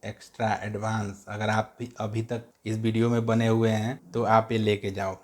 Extra advance. अगर आप भी अभी तक इस वीडियो में बने हुए हैं तो आप ये लेके जाओ।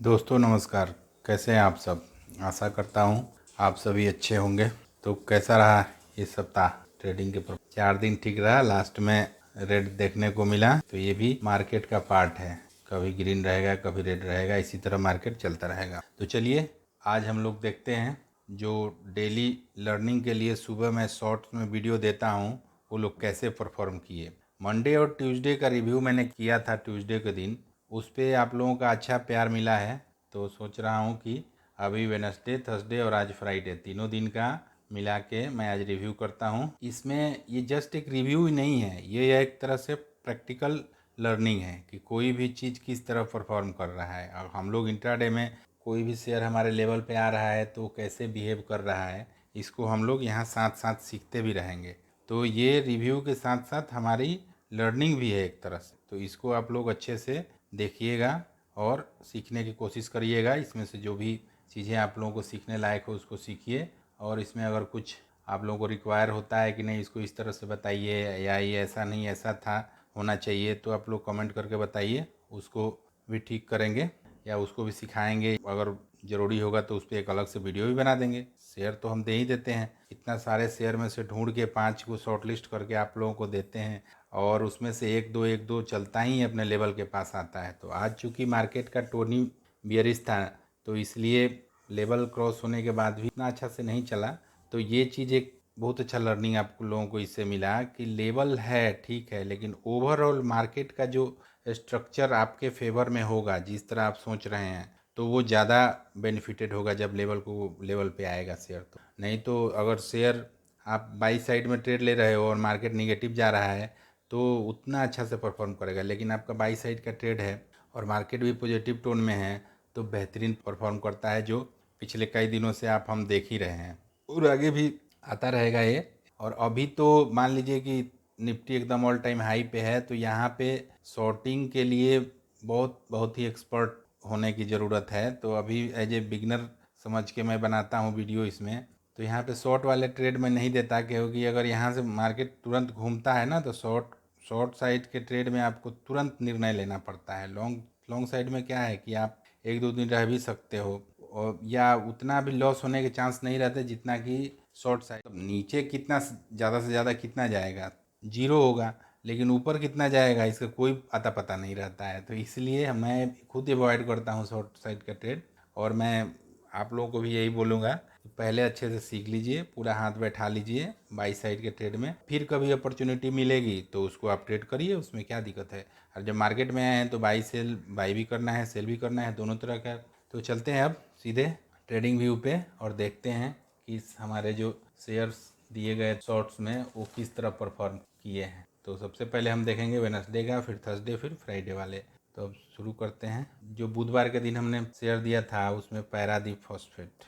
दोस्तों नमस्कार, कैसे हैं आप सब। आशा करता हूँ आप सभी अच्छे होंगे। तो कैसा रहा ये सप्ताह ट्रेडिंग के 4 दिन ठीक रहा, लास्ट में रेड देखने को मिला। तो ये भी मार्केट का पार्ट है, कभी ग्रीन रहेगा कभी रेड रहेगा, इसी तरह मार्केट चलता रहेगा। तो चलिए आज हम लोग देखते हैं जो डेली लर्निंग के लिए सुबह मैं शॉर्ट्स में वीडियो देता हूँ वो लोग कैसे परफॉर्म किए। मंडे और ट्यूसडे का रिव्यू मैंने किया था ट्यूसडे के दिन, उस पर आप लोगों का अच्छा प्यार मिला है। तो सोच रहा हूँ कि अभी वेडनेसडे, थर्सडे और आज फ्राइडे, तीनों दिन का मिला के मैं आज रिव्यू करता हूँ। इसमें ये जस्ट एक रिव्यू ही नहीं है, ये एक तरह से प्रैक्टिकल लर्निंग है कि कोई भी चीज़ किस तरह परफॉर्म कर रहा है। और हम लोग इंट्राडे में कोई भी शेयर हमारे लेवल पे आ रहा है तो कैसे बिहेव कर रहा है, इसको हम लोग यहाँ साथ साथ सीखते भी रहेंगे। तो ये रिव्यू के साथ साथ हमारी लर्निंग भी है एक तरह से। तो इसको आप लोग अच्छे से देखिएगा और सीखने की कोशिश करिएगा। इसमें से जो भी चीज़ें आप लोगों को सीखने लायक हो उसको सीखिए। और इसमें अगर कुछ आप लोगों को रिक्वायर होता है कि नहीं इसको इस तरह से बताइए, या ये ऐसा नहीं ऐसा था होना चाहिए, तो आप लोग कमेंट करके बताइए, उसको भी ठीक करेंगे या उसको भी सिखाएंगे। अगर ज़रूरी होगा तो उस पर एक अलग से वीडियो भी बना देंगे। शेयर तो हम दे ही देते हैं, इतना सारे शेयर में से ढूंढ के 5 को शॉर्ट लिस्ट करके आप लोगों को देते हैं, और उसमें से एक दो चलता ही अपने लेवल के पास आता है। तो आज चूँकि मार्केट का टोनी बियरिश था तो इसलिए लेवल क्रॉस होने के बाद भी इतना अच्छा से नहीं चला। तो ये चीज़ एक बहुत अच्छा लर्निंग आप लोगों को इससे मिला कि लेवल है ठीक है, लेकिन ओवरऑल मार्केट का जो स्ट्रक्चर आपके फेवर में होगा, जिस तरह आप सोच रहे हैं, तो वो ज़्यादा बेनिफिटेड होगा जब लेवल पे आएगा शेयर। तो नहीं तो अगर शेयर आप बाई साइड में ट्रेड ले रहे हो और मार्केट निगेटिव जा रहा है तो उतना अच्छा से परफॉर्म करेगा। लेकिन आपका बाई साइड का ट्रेड है और मार्केट भी पॉजिटिव टोन में है तो बेहतरीन परफॉर्म करता है, जो पिछले कई दिनों से हम देख ही रहे हैं और आगे भी आता रहेगा ये। और अभी तो मान लीजिए कि निफ्टी एकदम ऑल टाइम हाई पे है, तो यहाँ पे शॉर्टिंग के लिए बहुत ही एक्सपर्ट होने की ज़रूरत है। तो अभी एज ए बिगनर समझ के मैं बनाता हूँ वीडियो इसमें। तो यहाँ पे शॉर्ट वाले ट्रेड में नहीं देता, क्योंकि अगर यहाँ से मार्केट तुरंत घूमता है ना तो शॉर्ट साइड के ट्रेड में आपको तुरंत निर्णय लेना पड़ता है। लॉन्ग साइड में क्या है कि आप एक दो दिन रह भी सकते हो, और या उतना भी लॉस होने के चांस नहीं रहते जितना कि शॉर्ट साइड। नीचे कितना ज़्यादा से ज़्यादा कितना जाएगा, जीरो होगा, लेकिन ऊपर कितना जाएगा इसका कोई अता पता नहीं रहता है। तो इसलिए मैं खुद अवॉइड करता हूँ शॉर्ट साइड का ट्रेड। और मैं आप लोगों को भी यही बोलूँगा कि पहले अच्छे से सीख लीजिए, पूरा हाथ बैठा लीजिए बाई साइड के ट्रेड में, फिर कभी अपॉर्चुनिटी मिलेगी तो उसको आप ट्रेड करिए, उसमें क्या दिक्कत है। और जब मार्केट में आए हैं तो बाई भी करना है, सेल भी करना है, दोनों तरह का। तो चलते हैं अब सीधे ट्रेडिंग व्यू पे और देखते हैं कि हमारे जो शेयर्स दिए गए शॉर्ट्स में वो किस तरह परफॉर्म किए हैं। तो सबसे पहले हम देखेंगे वेडनेसडे का, फिर थर्सडे, फिर फ्राइडे वाले। तो अब शुरू करते हैं। जो बुधवार के दिन हमने शेयर दिया था उसमें पैरादीप फॉस्फेट।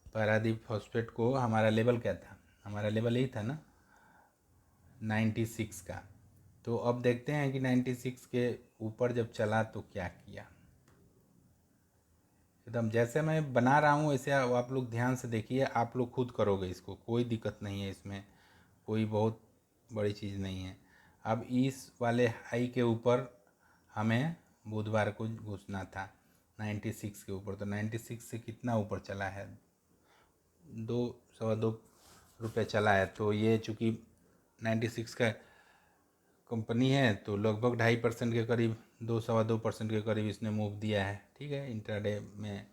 पैरादीप फॉस्फेट को हमारा लेवल क्या था, हमारा लेवल यही था ना 96 का। तो अब देखते हैं कि 96 के ऊपर जब चला तो क्या किया। एकदम जैसे मैं बना रहा हूँ वैसे आप लोग ध्यान से देखिए, आप लोग खुद करोगे इसको, कोई दिक्कत नहीं है इसमें, कोई बहुत बड़ी चीज़ नहीं है। अब इस वाले हाई के ऊपर हमें बुधवार को घुसना था 96 के ऊपर। तो 96 से कितना ऊपर चला है, 2 सवा 2 रुपये चला है। तो ये चूँकि 96 का कंपनी है तो लगभग 2.5% के करीब, 2 सवा 2% के करीब इसने मूव दिया है, ठीक है, इंट्राडे में।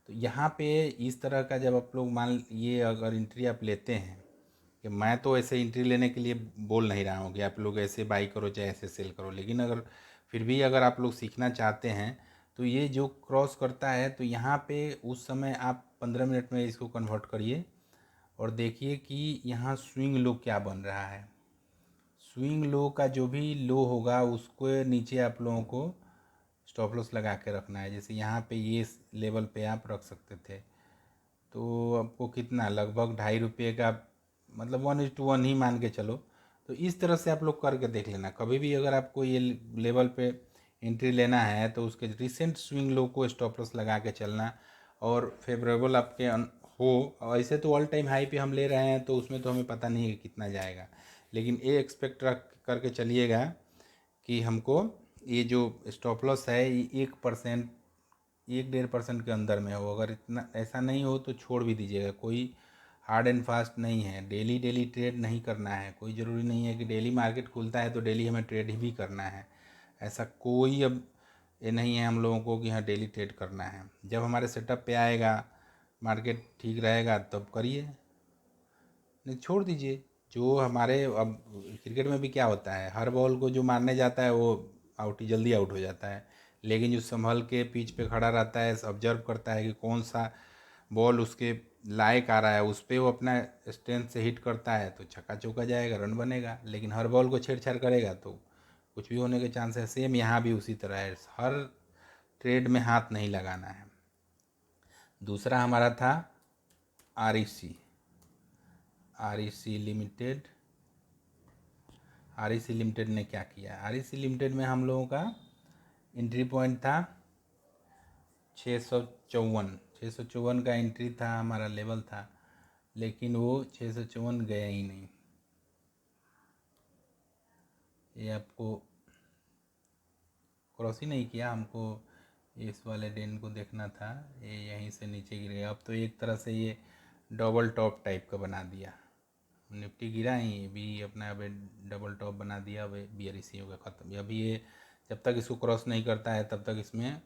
तो यहाँ पे इस तरह का जब आप लोग मान ये अगर एंट्री आप लेते हैं, कि मैं तो ऐसे एंट्री लेने के लिए बोल नहीं रहा हूँ कि आप लोग ऐसे बाई करो चाहे ऐसे सेल करो, लेकिन अगर फिर भी अगर आप लोग सीखना चाहते हैं तो ये जो क्रॉस करता है तो यहाँ पे उस समय आप 15 मिनट में इसको कन्वर्ट करिए और देखिए कि यहाँ स्विंग लो क्या बन रहा है। स्विंग लो का जो भी लो होगा उसको नीचे आप लोगों को स्टॉप लॉस लगा के रखना है। जैसे यहाँ पे ये लेवल पे आप रख सकते थे, तो आपको कितना लगभग 2.5 रुपये का, मतलब 1:1 ही मान के चलो। तो इस तरह से आप लोग करके देख लेना, कभी भी अगर आपको ये लेवल पे एंट्री लेना है तो उसके रिसेंट स्विंग लो को स्टॉप लॉस लगा के चलना, और फेवरेबल आपके हो। ऐसे तो ऑल टाइम हाई पे हम ले रहे हैं तो उसमें तो हमें पता नहीं है कितना जाएगा, लेकिन ये एक्सपेक्ट रख करके चलिएगा कि हमको ये जो स्टॉप लॉस है ये 1%, 1-1.5% के अंदर में हो। अगर इतना ऐसा नहीं हो तो छोड़ भी दीजिएगा। कोई हार्ड एंड फास्ट नहीं है, डेली डेली ट्रेड नहीं करना है। कोई ज़रूरी नहीं है कि डेली मार्केट खुलता है तो डेली हमें ट्रेड ही भी करना है। ऐसा कोई अब ये नहीं है हम लोगों को कि हाँ डेली ट्रेड करना है। जब हमारे सेटअप पे आएगा, मार्केट ठीक रहेगा तब करिए, नहीं छोड़ दीजिए। जो हमारे अब क्रिकेट में भी क्या होता है, हर बॉल को जो मारने जाता है वो आउट ही जल्दी आउट हो जाता है, लेकिन जो संभल के पिच पे खड़ा रहता है, ऑब्जर्व करता है कि कौन सा बॉल उसके लायक आ रहा है, उस पर वो अपना स्ट्रेंथ से हिट करता है तो छक्का चौका जाएगा, रन बनेगा। लेकिन हर बॉल को छेड़छाड़ करेगा तो कुछ भी होने के चांस है। सेम यहाँ भी उसी तरह है, हर ट्रेड में हाथ नहीं लगाना है। दूसरा हमारा था REC, REC limited. REC limited ने क्या किया, REC लिमिटेड में हम लोगों का एंट्री पॉइंट था 654, 654 का एंट्री था, हमारा लेवल था, लेकिन वो 654 गया ही नहीं। ये आपको क्रॉस ही नहीं किया, हमको इस वाले डेन को देखना था, ये यहीं से नीचे गिर गया। अब तो एक तरह से ये डबल टॉप टाइप का बना दिया, निफ्टी गिरा ही भी अपना अब डबल टॉप बना दिया। अब BREC होगा ख़त्म। अभी ये जब तक इसको क्रॉस नहीं करता है तब तक इसमें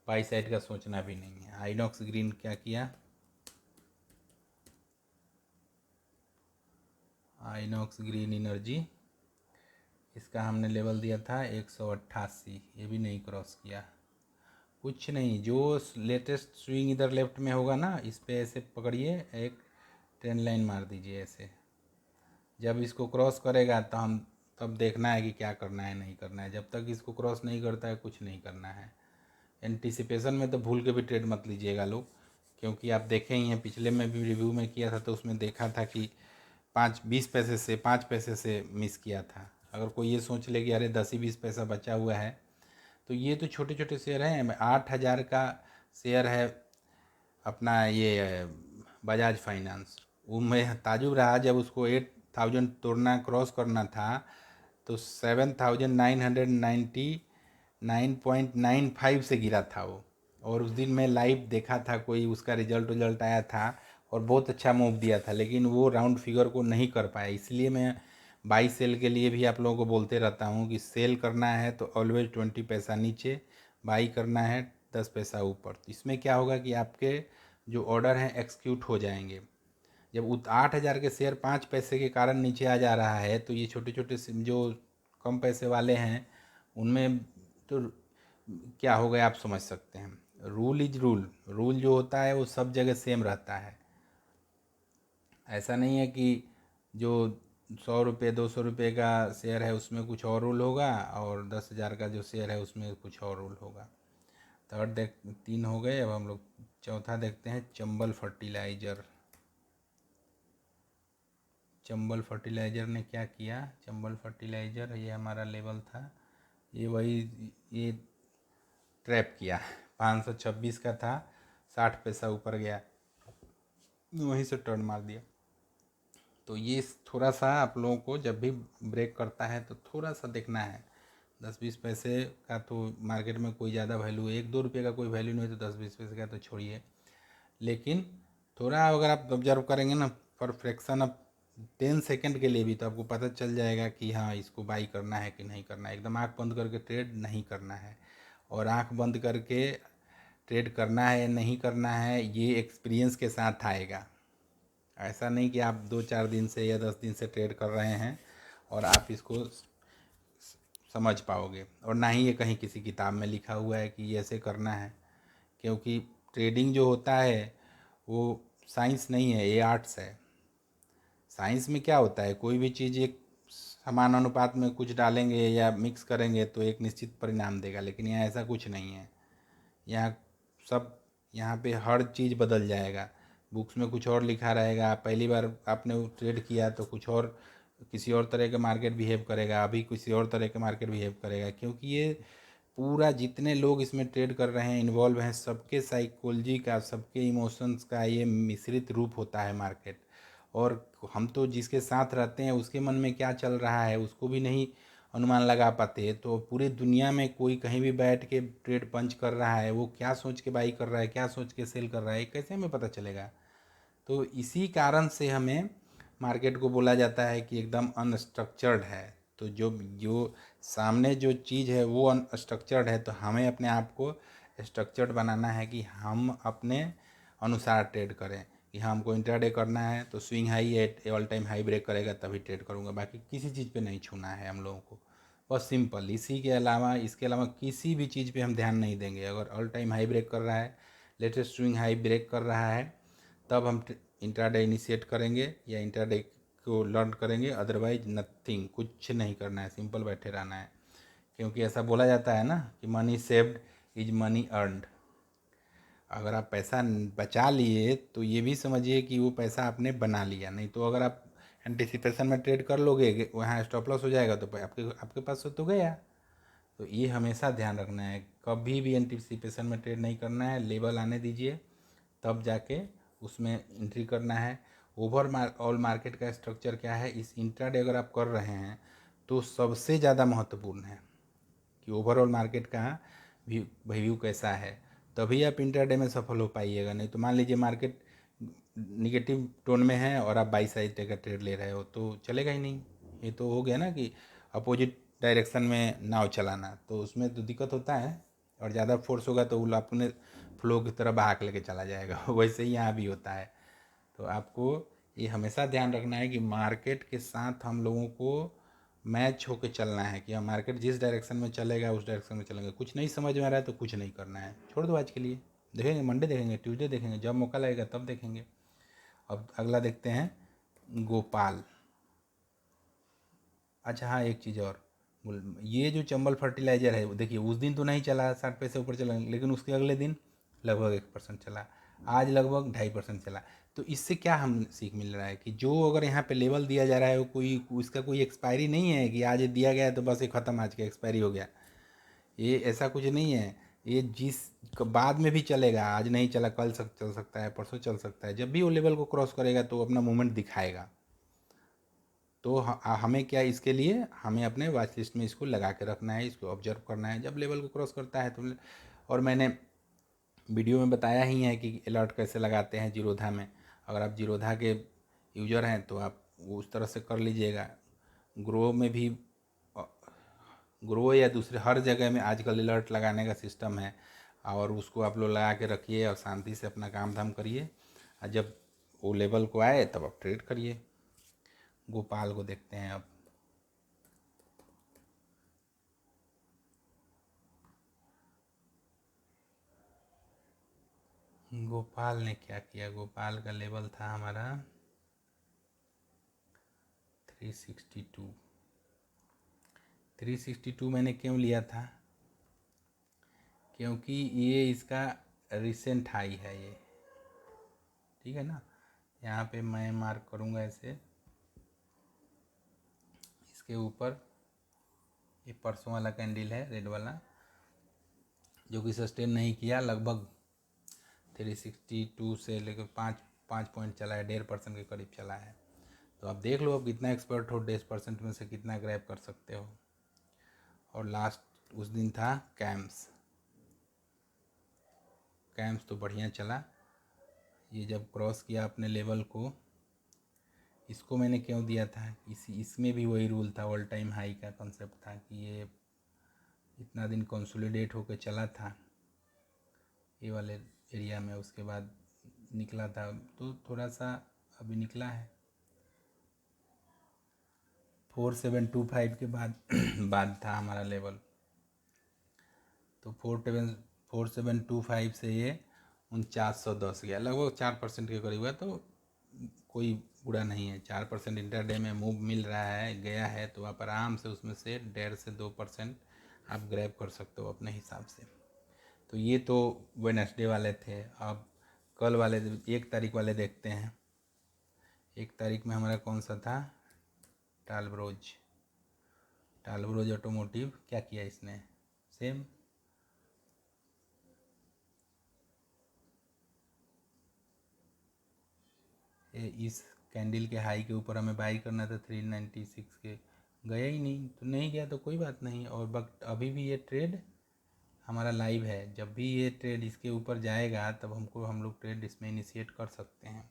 बाई साइड का सोचना भी नहीं है। आइनॉक्स ग्रीन क्या किया, आइनॉक्स ग्रीन एनर्जी, इसका हमने लेवल दिया था 188, ये भी नहीं क्रॉस किया। कुछ नहीं, जो लेटेस्ट स्विंग इधर लेफ्ट में होगा ना, इस पे ऐसे पकड़िए, एक ट्रेंड लाइन मार दीजिए ऐसे। जब इसको क्रॉस करेगा तो हम तब देखना है कि क्या करना है नहीं करना है। जब तक इसको क्रॉस नहीं करता है कुछ नहीं करना है। एंटिसिपेशन में तो भूल के भी ट्रेड मत लीजिएगा लोग, क्योंकि आप देखे ही हैं, पिछले में भी रिव्यू में किया था तो उसमें देखा था कि 20 पैसे से 5 पैसे से मिस किया था। अगर कोई ये सोच ले कि अरे 10 ही 20 पैसा बचा हुआ है, तो ये तो छोटे छोटे शेयर हैं। 8,000 का शेयर है अपना ये बजाज फाइनेंस, वो मैं ताजुब रहा जब उसको 8,000 तोड़ना क्रॉस करना था तो 7,999.95 से गिरा था वो। और उस दिन मैं लाइव देखा था, कोई उसका रिजल्ट आया था और बहुत अच्छा मूव दिया था, लेकिन वो राउंड फिगर को नहीं कर पाया। इसलिए मैं बाई सेल के लिए भी आप लोगों को बोलते रहता हूँ कि सेल करना है तो ऑलवेज 20 पैसा नीचे, बाई करना है 10 पैसा ऊपर। तो इसमें क्या होगा कि आपके जो ऑर्डर हैं एक्सिक्यूट हो जाएंगे। जब 8,000 के शेयर 5 पैसे के कारण नीचे आ जा रहा है तो ये छोटे छोटे जो कम पैसे वाले हैं उनमें तो क्या हो गया आप समझ सकते हैं। रूल इज रूल, रूल जो होता है वो सब जगह सेम रहता है। ऐसा नहीं है कि जो 100 रुपये 200 रुपये का शेयर है उसमें कुछ और रूल होगा और 10,000 का जो शेयर है उसमें कुछ और रूल होगा। थर्ड 3 हो गए, अब हम लोग चौथा देखते हैं चंबल फर्टिलाइज़र। चंबल फर्टिलाइज़र ने क्या किया, चंबल फर्टिलाइज़र ये हमारा लेवल था, ये वही ये ट्रैप किया। 526 का था, 60 पैसा ऊपर गया, वहीं से टर्न मार दिया। तो ये थोड़ा सा आप लोगों को जब भी ब्रेक करता है तो थोड़ा सा देखना है। 10-20 पैसे का तो मार्केट में कोई ज़्यादा वैल्यू, 1-2 रुपये का कोई वैल्यू नहीं, तो 10-20 पैसे का तो छोड़िए। लेकिन थोड़ा अगर आप ऑब्जर्व करेंगे ना पर फ्रैक्शन ऑफ 10 सेकेंड के लिए भी, तो आपको पता चल जाएगा कि हाँ इसको बाई करना है कि नहीं करना है। एकदम आँख बंद करके ट्रेड नहीं करना है, और आँख बंद करके ट्रेड करना है नहीं करना है ये एक्सपीरियंस के साथ आएगा। ऐसा नहीं कि आप 2-4 दिन से या 10 दिन से ट्रेड कर रहे हैं और आप इसको समझ पाओगे, और ना ही ये कहीं किसी किताब में लिखा हुआ है कि ये ऐसे करना है। क्योंकि ट्रेडिंग जो होता है वो साइंस नहीं है, ये आर्ट्स है। साइंस में क्या होता है, कोई भी चीज़ एक समान अनुपात में कुछ डालेंगे या मिक्स करेंगे तो एक निश्चित परिणाम देगा, लेकिन यहाँ ऐसा कुछ नहीं है। यहाँ सब, यहाँ पे हर चीज़ बदल जाएगा। बुक्स में कुछ और लिखा रहेगा, पहली बार आपने ट्रेड किया तो कुछ और, किसी और तरह का मार्केट बिहेव करेगा, अभी किसी और तरह का मार्केट बिहेव करेगा। क्योंकि ये पूरा जितने लोग इसमें ट्रेड कर रहे हैं, इन्वॉल्व हैं, सबके साइकोलॉजी का, सबके इमोशंस का ये मिश्रित रूप होता है मार्केट। और हम तो जिसके साथ रहते हैं उसके मन में क्या चल रहा है उसको भी नहीं अनुमान लगा पाते। तो पूरी दुनिया में कोई कहीं भी बैठ के ट्रेड पंच कर रहा है, वो क्या सोच के बाई कर रहा है, क्या सोच के सेल कर रहा है, कैसे हमें पता चलेगा। तो इसी कारण से हमें मार्केट को बोला जाता है कि एकदम अनस्ट्रक्चर्ड है। तो जो जो सामने जो चीज़ है वो अनस्ट्रक्चर्ड है, तो हमें अपने आप को स्ट्रक्चर्ड बनाना है कि हम अपने अनुसार ट्रेड करें। कि हाँ, हमको इंट्राडे करना है तो swing high at all time high break करेगा तभी ट्रेड करूँगा, बाकी किसी चीज़ पे नहीं छूना है हम लोगों को। बस सिंपल, इसी के अलावा इसके अलावा किसी भी चीज़ पे हम ध्यान नहीं देंगे। अगर ऑल टाइम हाई ब्रेक कर रहा है, लेटेस्ट स्विंग हाई ब्रेक कर रहा है, तब हम इंट्राडे इनिशिएट करेंगे या इंट्राडे को लर्न करेंगे। अदरवाइज नथिंग, कुछ नहीं करना है, सिंपल बैठे रहना है। क्योंकि ऐसा बोला जाता है ना कि money saved is money earned. अगर आप पैसा बचा लिए तो ये भी समझिए कि वो पैसा आपने बना लिया। नहीं तो अगर आप एंटिसिपेशन में ट्रेड कर लोगे, वहाँ स्टॉप लॉस हो जाएगा तो आपके आपके पास तो गया। तो ये हमेशा ध्यान रखना है, कभी भी एंटिसिपेशन में ट्रेड नहीं करना है। लेवल आने दीजिए तब जाके उसमें एंट्री करना है। ऑल मार्केट का स्ट्रक्चर क्या है, इस इंट्राडे अगर आप कर रहे हैं तो सबसे ज़्यादा महत्वपूर्ण है कि ओवरऑल मार्केट का व्यू कैसा है, तभी आप इंट्राडे में सफल हो पाइएगा। नहीं तो मान लीजिए मार्केट निगेटिव टोन में है और आप बाई साइड का ट्रेड ले रहे हो तो चलेगा ही नहीं। ये तो हो गया ना कि अपोजिट डायरेक्शन में नाव चलाना, तो उसमें तो दिक्कत होता है। और ज़्यादा फोर्स होगा तो वो अपने फ्लो की तरह बहा लेके चला जाएगा वैसे ही यहाँ भी होता है। तो आपको ये हमेशा ध्यान रखना है कि मार्केट के साथ हम लोगों को मैच होके चलना है कि हम मार्केट जिस डायरेक्शन में चलेगा उस डायरेक्शन में चलेंगे। कुछ नहीं समझ में आ रहा है तो कुछ नहीं करना है, छोड़ दो आज के लिए। देखेंगे मंडे, देखेंगे ट्यूसडे, देखेंगे जब मौका लगेगा तब देखेंगे। अब अगला देखते हैं गोपाल। अच्छा हाँ, एक चीज़ और ये जो चंबल फर्टिलाइज़र है, देखिए उस दिन तो नहीं चला, 60 पैसे ऊपर चला, लेकिन उसके अगले दिन लगभग 1% चला, आज लगभग 2.5% चला। तो इससे क्या हम सीख मिल रहा है कि जो अगर यहाँ पे लेवल दिया जा रहा है वो कोई उसका कोई एक्सपायरी नहीं है कि आज दिया गया है तो बस ये ख़त्म, आज का एक्सपायरी हो गया। ये ऐसा कुछ नहीं है। ये जिस बाद में भी चलेगा, आज नहीं चला कल चल सकता है, परसों चल सकता है। जब भी वो लेवल को क्रॉस करेगा तो अपना मूवमेंट दिखाएगा। तो हमें क्या, इसके लिए हमें अपने वॉच लिस्ट में इसको लगा के रखना है, इसको ऑब्जर्व करना है जब लेवल को क्रॉस करता है तो। और मैंने वीडियो में बताया ही है कि अलर्ट कैसे लगाते हैं जीरोधा में। अगर आप जीरोधा के यूजर हैं तो आप उस तरह से कर लीजिएगा। ग्रो में भी, ग्रो या दूसरे हर जगह में आजकल अलर्ट लगाने का सिस्टम है, और उसको आप लोग लगा के रखिए और शांति से अपना काम धाम करिए। और जब वो लेवल को आए तब आप ट्रेड करिए। गोपाल को देखते हैं अब। गोपाल ने क्या किया, गोपाल का लेवल था हमारा 362। 362 मैंने क्यों लिया था, क्योंकि ये इसका रिसेंट हाई है ये, ठीक है ना। यहाँ पे मैं मार्क करूँगा ऐसे, इसके ऊपर ये परसों वाला कैंडल है रेड वाला, जो कि सस्टेन नहीं किया। लगभग 362 से लेकर 5 पॉइंट चला है, 1.5% के करीब चला है। तो आप देख लो अब कितना एक्सपर्ट हो, 10% में से कितना ग्रैब कर सकते हो। और लास्ट उस दिन था कैम्स। कैम्स तो बढ़िया चला। ये जब क्रॉस किया अपने लेवल को, इसको मैंने क्यों दिया था, इसमें भी वही रूल था, ऑल टाइम हाई का कॉन्सेप्ट था कि ये इतना दिन कंसोलिडेट होकर चला था ये वाले एरिया में, उसके बाद निकला था। तो थोड़ा सा अभी निकला है 4725 के बाद बाद था हमारा लेवल। तो 4725 से ये 4910 गया, लगभग 4% के करीब हुआ। तो कोई बुरा नहीं है, 4% इंटरडे में मूव मिल रहा है, गया है, तो आप आराम से उसमें से 1.5 से 2% आप ग्रैब कर सकते हो अपने हिसाब से। तो ये तो वेडनेसडे वाले थे। अब कल वाले 1 तारीख वाले देखते हैं। 1 तारीख में हमारा कौन सा था, टालब्रोज। टालब्रोज ऑटोमोटिव क्या किया इसने, सेम इस कैंडल के हाई के ऊपर हमें बाई करना था 396 के, गया ही नहीं, तो नहीं गया तो कोई बात नहीं। और बट अभी भी ये ट्रेड हमारा लाइव है, जब भी ये ट्रेड इसके ऊपर जाएगा तब हम लोग ट्रेड इसमें इनिशिएट कर सकते हैं।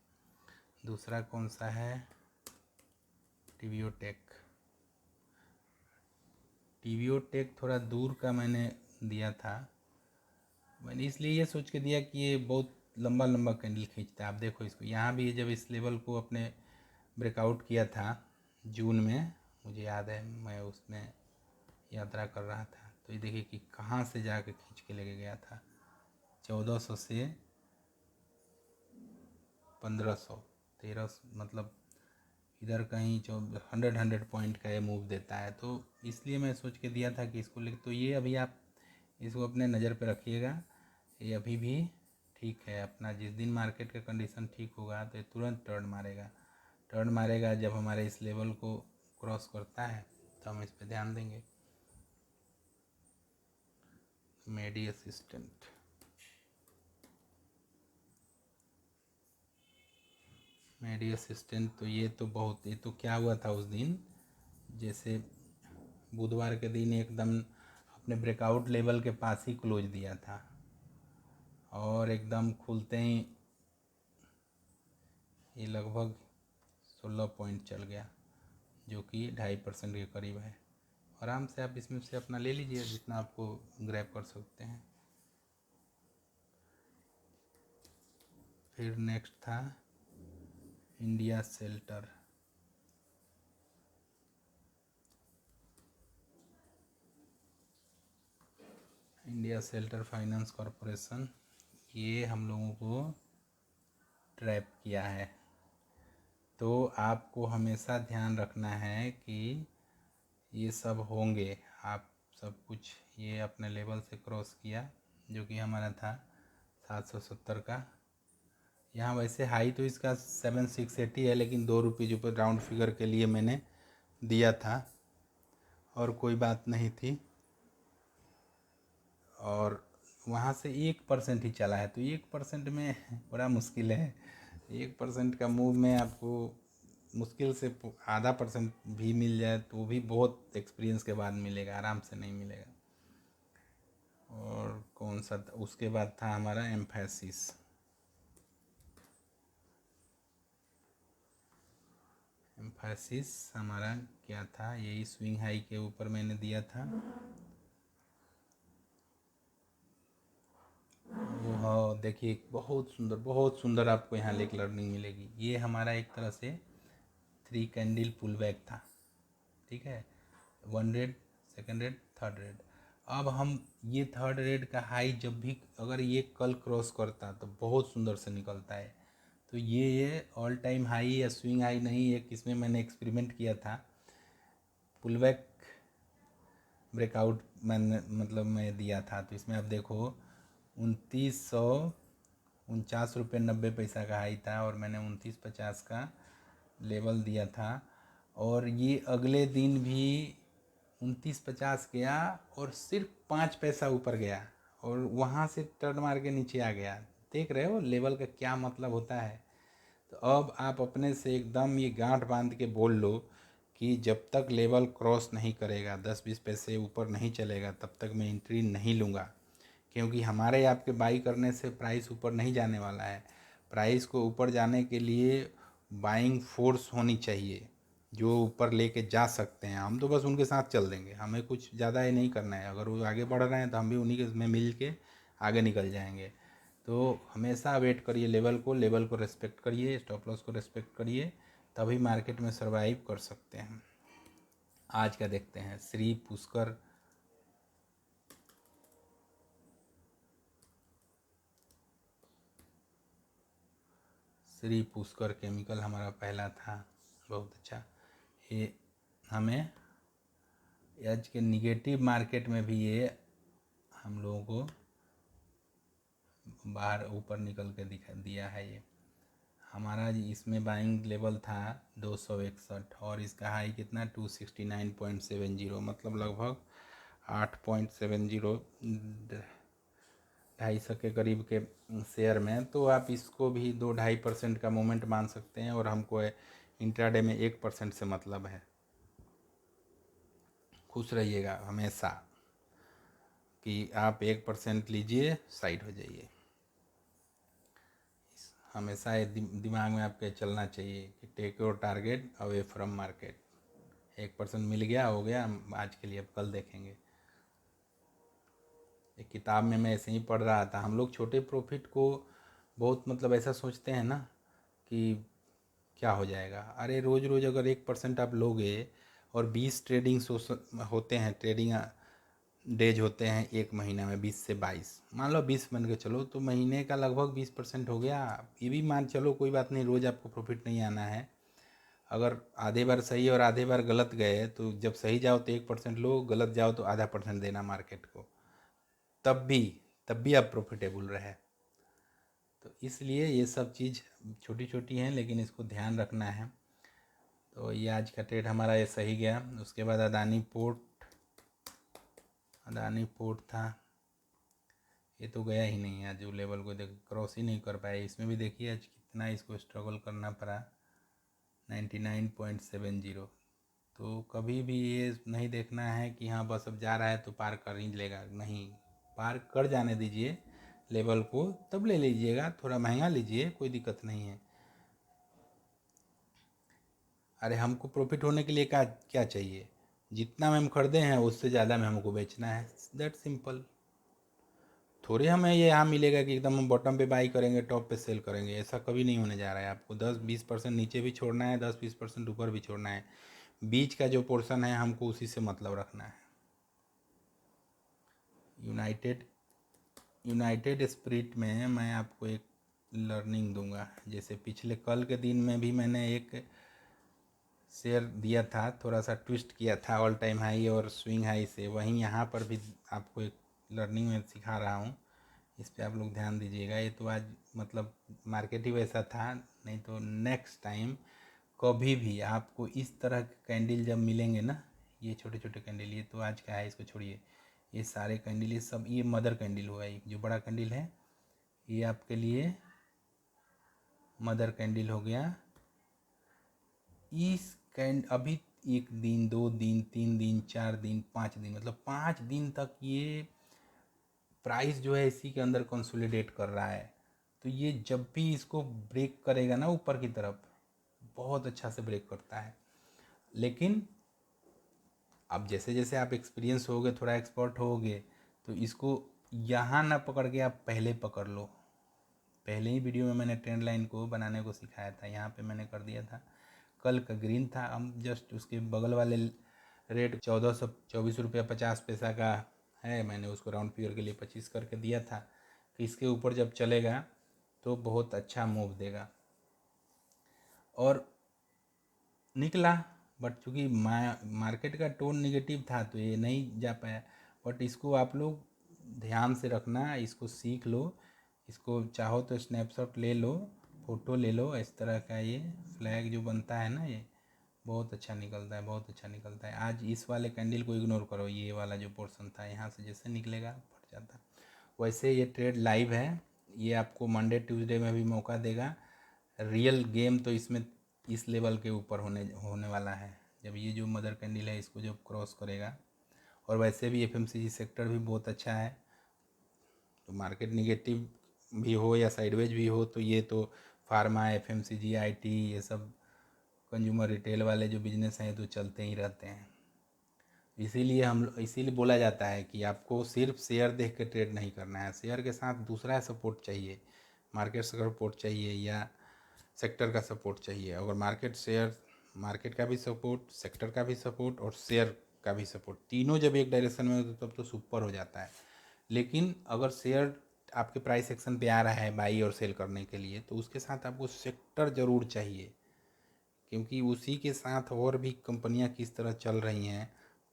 दूसरा कौन सा है, टीवीओ टेक थोड़ा दूर का मैंने दिया था, मैंने इसलिए ये सोच के दिया कि ये बहुत लंबा लंबा कैंडल खींचता है। आप देखो इसको, यहाँ भी जब इस लेवल को अपने ब्रेकआउट किया था जून में, मुझे याद है मैं उसमें यात्रा कर रहा था, तो ये देखिए कि कहाँ से जाके खींच के लेके गया था, 1400 से 1500, 1300, मतलब इधर कहीं 100 पॉइंट का ये मूव देता है। तो इसलिए मैं सोच के दिया था कि इसको ले, तो ये अभी आप इसको अपने नज़र पे रखिएगा, ये अभी भी ठीक है अपना। जिस दिन मार्केट का कंडीशन ठीक होगा तो ये तुरंत टर्न मारेगा जब हमारे इस लेवल को क्रॉस करता है, तो हम इस पे ध्यान देंगे। मेडी असिस्टेंट तो ये तो क्या हुआ था उस दिन, जैसे बुधवार के दिन एकदम अपने ब्रेकआउट लेवल के पास ही क्लोज दिया था, और एकदम खुलते ही ये लगभग 16 पॉइंट चल गया, जो कि 2.5% के करीब है। आराम से आप इसमें से अपना ले लीजिए जितना आपको ग्रैब कर सकते हैं। फिर नेक्स्ट था इंडिया शेल्टर फाइनेंस कॉरपोरेशन, ये हम लोगों को ट्रैप किया है। तो आपको हमेशा ध्यान रखना है कि ये सब होंगे, आप सब कुछ, ये अपने लेवल से क्रॉस किया जो कि हमारा था 770 का। यहाँ वैसे हाई तो इसका 7680 है, लेकिन 2 रुपये ऊपर राउंड फिगर के लिए मैंने दिया था, और कोई बात नहीं थी। और वहाँ से 1% ही चला है, तो 1% में बड़ा मुश्किल है। 1% का मूव में आपको मुश्किल से आधा परसेंट भी मिल जाए तो वो भी बहुत एक्सपीरियंस के बाद मिलेगा, आराम से नहीं मिलेगा। और कौन सा उसके बाद था हमारा एम्फेसिस हमारा क्या था, यही स्विंग हाई के ऊपर मैंने दिया था। वो हाँ देखिए, बहुत सुंदर आपको यहाँ लेक लर्निंग मिलेगी। ये हमारा एक तरह से 3 कैंडल पुल बैक था, ठीक है, 1 red, second red, third red. अब हम ये थर्ड रेड का हाई जब भी अगर ये कल क्रॉस करता तो बहुत सुंदर से निकलता है। तो ये ऑल टाइम हाई या स्विंग हाई नहीं, एक इसमें मैंने एक्सपेरिमेंट किया था, पुल बैक ब्रेकआउट मैंने मैं दिया था। तो इसमें आप देखो 2949 रुपये 90 पैसा का हाई था, और मैंने 2950 का लेवल दिया था। और ये अगले दिन भी 2950 गया और सिर्फ 5 पैसा ऊपर गया, और वहाँ से टर्न मार के नीचे आ गया। देख रहे हो लेवल का क्या मतलब होता है। तो अब आप अपने से एकदम ये गांठ बांध के बोल लो कि जब तक लेवल क्रॉस नहीं करेगा, 10-20 पैसे ऊपर नहीं चलेगा, तब तक मैं एंट्री नहीं लूँगा। क्योंकि हमारे आपके बाई करने से प्राइस ऊपर नहीं जाने वाला है। प्राइस को ऊपर जाने के लिए बाइंग फोर्स होनी चाहिए, जो ऊपर लेके जा सकते हैं। हम तो बस उनके साथ चल देंगे, हमें कुछ ज़्यादा ही नहीं करना है। अगर वो आगे बढ़ रहे हैं तो हम भी उन्हीं के में मिल के आगे निकल जाएंगे। तो हमेशा वेट करिए लेवल को रेस्पेक्ट करिए, स्टॉप लॉस को रेस्पेक्ट करिए, तभी मार्केट में सर्वाइव कर सकते हैं। आज का देखते हैं, श्री पुष्कर केमिकल हमारा पहला था, बहुत अच्छा। ये हमें आज के निगेटिव मार्केट में भी ये हम लोगों को बाहर ऊपर निकल के दिखा दिया है। ये हमारा इसमें बाइंग लेवल था 261, और इसका हाई कितना 269.70, मतलब लगभग 8.70, 250 के करीब के शेयर में, तो आप इसको भी 2-2.5% का मूवमेंट मान सकते हैं। और हमको इंट्राडे में 1% से मतलब है। खुश रहिएगा हमेशा कि आप 1% लीजिए, साइड हो जाइए। हमेशा ये दिमाग में आपके चलना चाहिए कि take your target away from market. 1% मिल गया, हो गया, हम आज के लिए, अब कल देखेंगे। एक किताब में मैं ऐसे ही पढ़ रहा था, हम लोग छोटे प्रॉफिट को बहुत मतलब ऐसा सोचते हैं ना कि क्या हो जाएगा। अरे रोज़ रोज़ अगर 1% आप लोगे और 20 ट्रेडिंग होते हैं, ट्रेडिंग डेज होते हैं एक महीना में, 20 से 22, मान लो 20 बन के चलो, तो महीने का लगभग 20% हो गया। ये भी मान चलो, कोई बात नहीं, रोज़ आपको प्रॉफिट नहीं आना है। अगर आधे बार सही और आधे बार गलत गए, तो जब सही जाओ तो 1% लो, गलत जाओ तो आधा % देना मार्केट को, तब भी आप प्रॉफिटेबल रहे। तो इसलिए ये सब चीज़ छोटी छोटी हैं, लेकिन इसको ध्यान रखना है। तो ये आज का ट्रेड हमारा ये सही गया। उसके बाद अदानी पोर्ट था, ये तो गया ही नहीं आज, जो लेवल को देख क्रॉस ही नहीं कर पाए। इसमें भी देखिए आज कितना इसको स्ट्रगल करना पड़ा, 99.70। तो कभी भी ये नहीं देखना है कि हाँ बस अब जा रहा है तो पार कर ही लेगा, नहीं, पार कर जाने दीजिए लेवल को, तब ले लीजिएगा, थोड़ा महंगा लीजिए, कोई दिक्कत नहीं है। अरे हमको प्रॉफिट होने के लिए क्या क्या चाहिए, जितना में हम खरीदे हैं उससे ज़्यादा में हमको बेचना है, दैट सिंपल। थोड़े हमें ये यहाँ मिलेगा कि एकदम हम बॉटम पे बाई करेंगे, टॉप पे सेल करेंगे, ऐसा कभी नहीं होने जा रहा है। आपको 10-20% नीचे भी छोड़ना है, 10-20% ऊपर भी छोड़ना है। बीच का जो पोर्शन है हमको उसी से मतलब रखना है। यूनाइटेड स्पिरिट में मैं आपको एक लर्निंग दूंगा। जैसे पिछले कल के दिन में भी मैंने एक शेयर दिया था, थोड़ा सा ट्विस्ट किया था ऑल टाइम हाई और स्विंग हाई से, वहीं यहाँ पर भी आपको एक लर्निंग में सिखा रहा हूँ, इस पे आप लोग ध्यान दीजिएगा। ये तो आज मतलब मार्केट ही वैसा था, नहीं तो नेक्स्ट टाइम कभी भी आपको इस तरह के कैंडल जब मिलेंगे ना, ये छोटे छोटे कैंडल, ये तो आज का है, इसको छोड़िए, ये सारे कैंडल, ये सब, ये मदर कैंडल हुआ, एक जो बड़ा कैंडल है ये आपके लिए मदर कैंडल हो गया। इस अभी 1 दिन 2 दिन 3 दिन 4 दिन 5 दिन, मतलब 5 दिन तक ये प्राइस जो है इसी के अंदर कंसोलिडेट कर रहा है। तो ये जब भी इसको ब्रेक करेगा ना ऊपर की तरफ, बहुत अच्छा से ब्रेक करता है। लेकिन अब जैसे जैसे आप एक्सपीरियंस होगे, थोड़ा एक्सपर्ट होगे, तो इसको यहाँ ना पकड़ के आप पहले पकड़ लो। पहले ही वीडियो में मैंने ट्रेंड लाइन को बनाने को सिखाया था, यहाँ पे मैंने कर दिया था। कल का ग्रीन था, हम जस्ट उसके बगल वाले रेट 1424 रुपया 50 पैसा का है, मैंने उसको राउंड फिगर के लिए 25 करके दिया था कि इसके ऊपर जब चलेगा तो बहुत अच्छा मूव देगा, और निकला। बट चूँकि मार्केट का टोन निगेटिव था तो ये नहीं जा पाया। बट इसको आप लोग ध्यान से रखना, इसको सीख लो, इसको चाहो तो स्नैपशॉट ले लो, फ़ोटो ले लो। इस तरह का ये फ्लैग जो बनता है ना, ये बहुत अच्छा निकलता है, बहुत अच्छा निकलता है। आज इस वाले कैंडल को इग्नोर करो, ये वाला जो पोर्शन था यहाँ से जैसे निकलेगा फट जाता। वैसे ये ट्रेड लाइव है, ये आपको मंडे ट्यूसडे में भी मौका देगा। रियल गेम तो इसमें इस लेवल के ऊपर होने वाला है, जब ये जो मदर कैंडल है इसको जब क्रॉस करेगा। और वैसे भी एफएमसीजी सेक्टर भी बहुत अच्छा है, तो मार्केट निगेटिव भी हो या साइडवेज भी हो, तो ये तो फार्मा, एफएमसीजी, आईटी, ये सब कंज्यूमर रिटेल वाले जो बिजनेस हैं तो चलते ही रहते हैं। इसीलिए बोला जाता है कि आपको सिर्फ शेयर देख के ट्रेड नहीं करना है, शेयर के साथ दूसरा सपोर्ट चाहिए, मार्केट सपोर्ट चाहिए या सेक्टर का सपोर्ट चाहिए। अगर मार्केट का भी सपोर्ट, सेक्टर का भी सपोर्ट और शेयर का भी सपोर्ट, तीनों जब एक डायरेक्शन में हो तब तो सुपर हो जाता है। लेकिन अगर शेयर आपके प्राइस एक्शन पे आ रहा है बाई और सेल करने के लिए, तो उसके साथ आपको सेक्टर ज़रूर चाहिए, क्योंकि उसी के साथ और भी कंपनियां किस तरह चल रही हैं,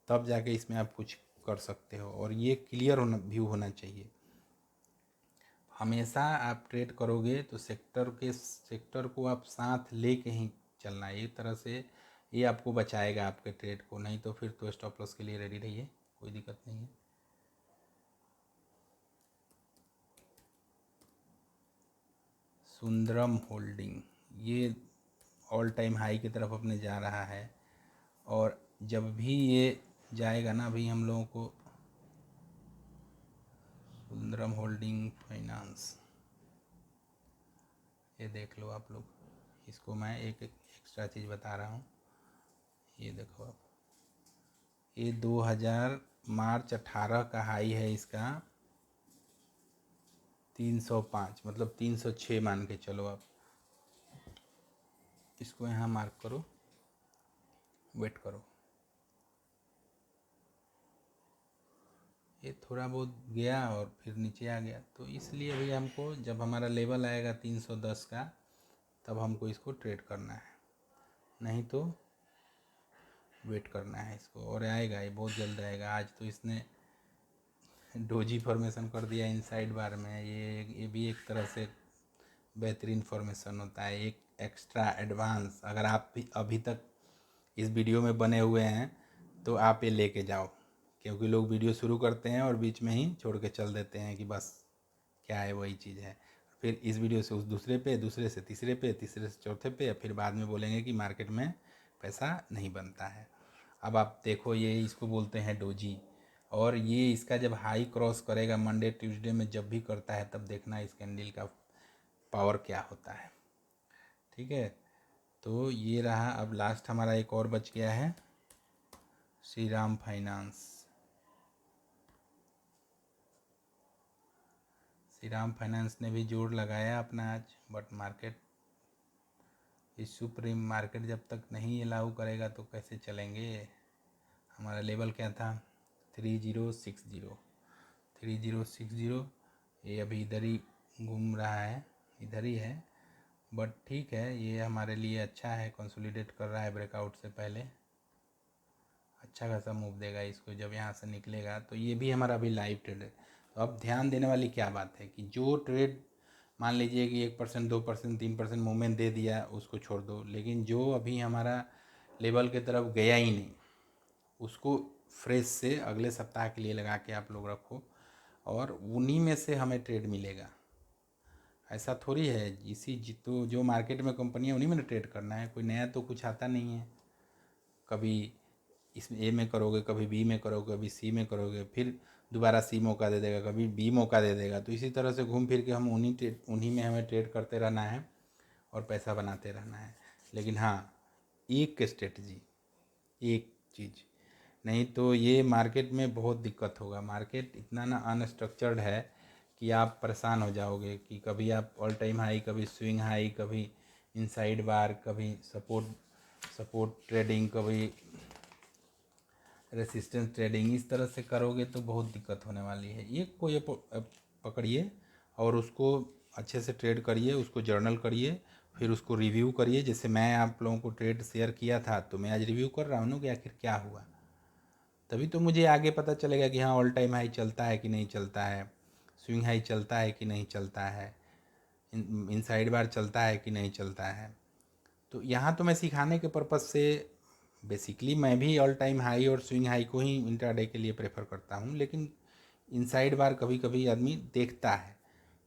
तब जाके इसमें आप कुछ कर सकते हो। और ये क्लियर व्यू होना चाहिए। हमेशा आप ट्रेड करोगे तो सेक्टर को आप साथ ले के ही चलना है, एक तरह से ये आपको बचाएगा आपके ट्रेड को। नहीं तो फिर तो स्टॉप लॉस के लिए रेडी रहिए, कोई दिक्कत नहीं है। सुंदरम होल्डिंग, ये ऑल टाइम हाई की तरफ अपने जा रहा है। और जब भी ये जाएगा ना, अभी हम लोगों को सुंदरम होल्डिंग फाइनेंस, ये देख लो आप लोग, इसको मैं एक एक्स्ट्रा चीज़ बता रहा हूँ। ये देखो आप, ये 2000 मार्च 18 का हाई है इसका 305, मतलब 306 मान के चलो आप। इसको यहाँ मार्क करो, वेट करो। ये थोड़ा बहुत गया और फिर नीचे आ गया, तो इसलिए अभी हमको जब हमारा लेवल आएगा 310 का, तब हमको इसको ट्रेड करना है, नहीं तो वेट करना है इसको। और आएगा, ये बहुत जल्द आएगा। आज तो इसने डोजी फॉर्मेशन कर दिया इनसाइड बार में। ये भी एक तरह से बेहतरीन फॉर्मेशन होता है, एक एक्स्ट्रा एडवांस। अगर आप भी अभी तक इस वीडियो में बने हुए हैं तो आप ये लेके जाओ, क्योंकि लोग वीडियो शुरू करते हैं और बीच में ही छोड़ के चल देते हैं कि बस क्या है वही चीज़ है, फिर इस वीडियो से उस दूसरे पे, दूसरे से तीसरे पे, तीसरे से चौथे पे, फिर बाद में बोलेंगे कि मार्केट में पैसा नहीं बनता है। अब आप देखो, ये इसको बोलते हैं डोजी, और ये इसका जब हाई क्रॉस करेगा मंडे ट्यूसडे में, जब भी करता है, तब देखना इस कैंडल का पावर क्या होता है। ठीक है, तो ये रहा। अब लास्ट हमारा एक और बच गया है, श्रीराम फाइनेंस। श्रीराम फाइनेंस ने भी जोर लगाया अपना आज, बट मार्केट, इस सुप्रीम मार्केट जब तक नहीं अलाउ करेगा तो कैसे चलेंगे। हमारा लेवल क्या था, 3060, 3060। ये अभी इधर ही घूम रहा है, इधर ही है, बट ठीक है, ये हमारे लिए अच्छा है। कंसोलिडेट कर रहा है ब्रेकआउट से पहले, अच्छा खासा मूव देगा इसको। जब यहाँ से निकलेगा तो ये भी हमारा अभी लाइव ट्रेड है। तो अब ध्यान देने वाली क्या बात है कि जो ट्रेड, मान लीजिए कि 1%, 2%, 3% मूवमेंट दे दिया, उसको छोड़ दो। लेकिन जो अभी हमारा लेवल की तरफ गया ही नहीं, उसको फ्रेश से अगले सप्ताह के लिए लगा के आप लोग रखो, और उन्हीं में से हमें ट्रेड मिलेगा। ऐसा थोड़ी है, इसी तो जो मार्केट में कंपनी है उन्हीं में ट्रेड करना है, कोई नया तो कुछ आता नहीं है। कभी इसमें ए में करोगे, कभी बी में करोगे, कभी सी में करोगे, फिर दोबारा सी मौका दे देगा, कभी बी मौका दे देगा। तो इसी तरह से घूम फिर के हम उन्हीं में हमें ट्रेड करते रहना है और पैसा बनाते रहना है। लेकिन हाँ, एक स्ट्रेटजी, एक चीज़, नहीं तो ये मार्केट में बहुत दिक्कत होगा। मार्केट इतना ना अनस्ट्रक्चर्ड है कि आप परेशान हो जाओगे कि कभी आप ऑल टाइम हाई, कभी स्विंग हाई, कभी इनसाइड बार, कभी सपोर्ट ट्रेडिंग, कभी रेसिस्टेंस ट्रेडिंग। इस तरह से करोगे तो बहुत दिक्कत होने वाली है। एक को ये पकड़िए और उसको अच्छे से ट्रेड करिए, उसको जर्नल करिए, फिर उसको रिव्यू करिए। जैसे मैं आप लोगों को ट्रेड शेयर किया था, तो मैं आज रिव्यू कर रहा हूँ ना कि आखिर क्या हुआ, तभी तो मुझे आगे पता चलेगा कि हाँ ऑल टाइम हाई चलता है कि नहीं चलता है, स्विंग हाई चलता है कि नहीं चलता है, इनसाइड बार चलता है कि नहीं चलता है। तो यहाँ तो मैं सिखाने के पर्पज़ से, बेसिकली मैं भी ऑल टाइम हाई और स्विंग हाई को ही इंट्राडे के लिए प्रेफर करता हूँ, लेकिन इनसाइड बार कभी कभी आदमी देखता है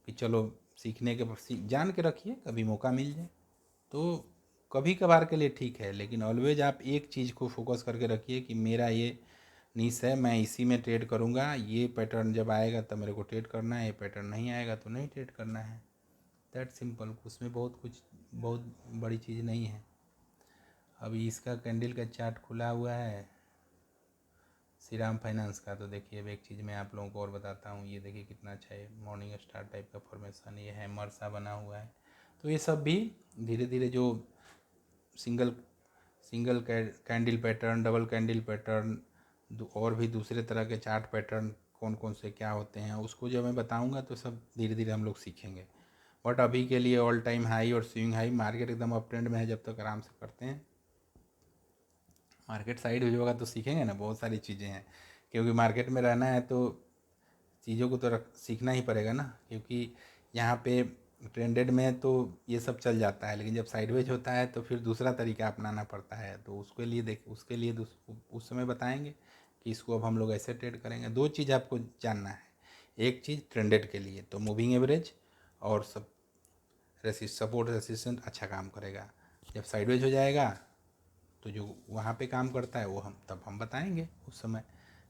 कि चलो सीखने के, जान के रखिए, कभी मौका मिल जाए तो कभी कभार के लिए ठीक है। लेकिन ऑलवेज आप एक चीज़ को फोकस करके रखिए कि मेरा ये नीश है, मैं इसी में ट्रेड करूँगा। ये पैटर्न जब आएगा तब मेरे को ट्रेड करना है, ये पैटर्न नहीं आएगा तो नहीं ट्रेड करना है। दैट सिंपल, उसमें बहुत बड़ी चीज़ नहीं है। अभी इसका कैंडल का चार्ट खुला हुआ है श्रीराम फाइनेंस का, तो देखिए अब एक चीज़ मैं आप लोगों को और बताता हूँ। ये देखिए कितना अच्छा है, मॉर्निंग स्टार टाइप का फॉर्मेशन, ये है मरसा बना हुआ है। तो ये सब भी धीरे धीरे जो single single candle pattern, double candle pattern, और भी दूसरे तरह के चार्ट पैटर्न कौन कौन से क्या होते हैं, उसको जब मैं बताऊंगा तो सब धीरे धीरे हम लोग सीखेंगे। बट अभी के लिए ऑल टाइम हाई और स्विंग हाई, मार्केट एकदम अप ट्रेंड में है, जब तक आराम से करते हैं। मार्केट साइड हो जाएगा तो सीखेंगे ना, बहुत सारी चीज़ें हैं, क्योंकि मार्केट में रहना है तो चीज़ों को तो सीखना ही पड़ेगा ना। क्योंकि यहाँ पे ट्रेंडेड में तो ये सब चल जाता है, लेकिन जब साइडवेज होता है तो फिर दूसरा तरीका अपनाना पड़ता है। तो उसके लिए उस समय बताएंगे कि इसको अब हम लोग ऐसे ट्रेड करेंगे। दो चीज़ आपको जानना है, एक चीज़ ट्रेंडेड के लिए तो मूविंग एवरेज, और सब सपोर्ट रेसिस्टेंट अच्छा काम करेगा। जब साइडवेज हो जाएगा तो जो वहाँ पे काम करता है वो हम बताएंगे उस समय।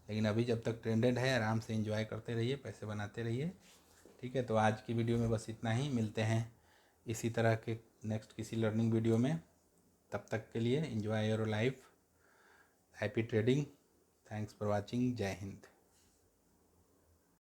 लेकिन अभी जब तक ट्रेंडेड है आराम से एंजॉय करते रहिए, पैसे बनाते रहिए। ठीक है, तो आज की वीडियो में बस इतना ही। मिलते हैं इसी तरह के नेक्स्ट किसी लर्निंग वीडियो में। तब तक के लिए enjoy your life, happy trading. Thanks for watching. जय हिंद।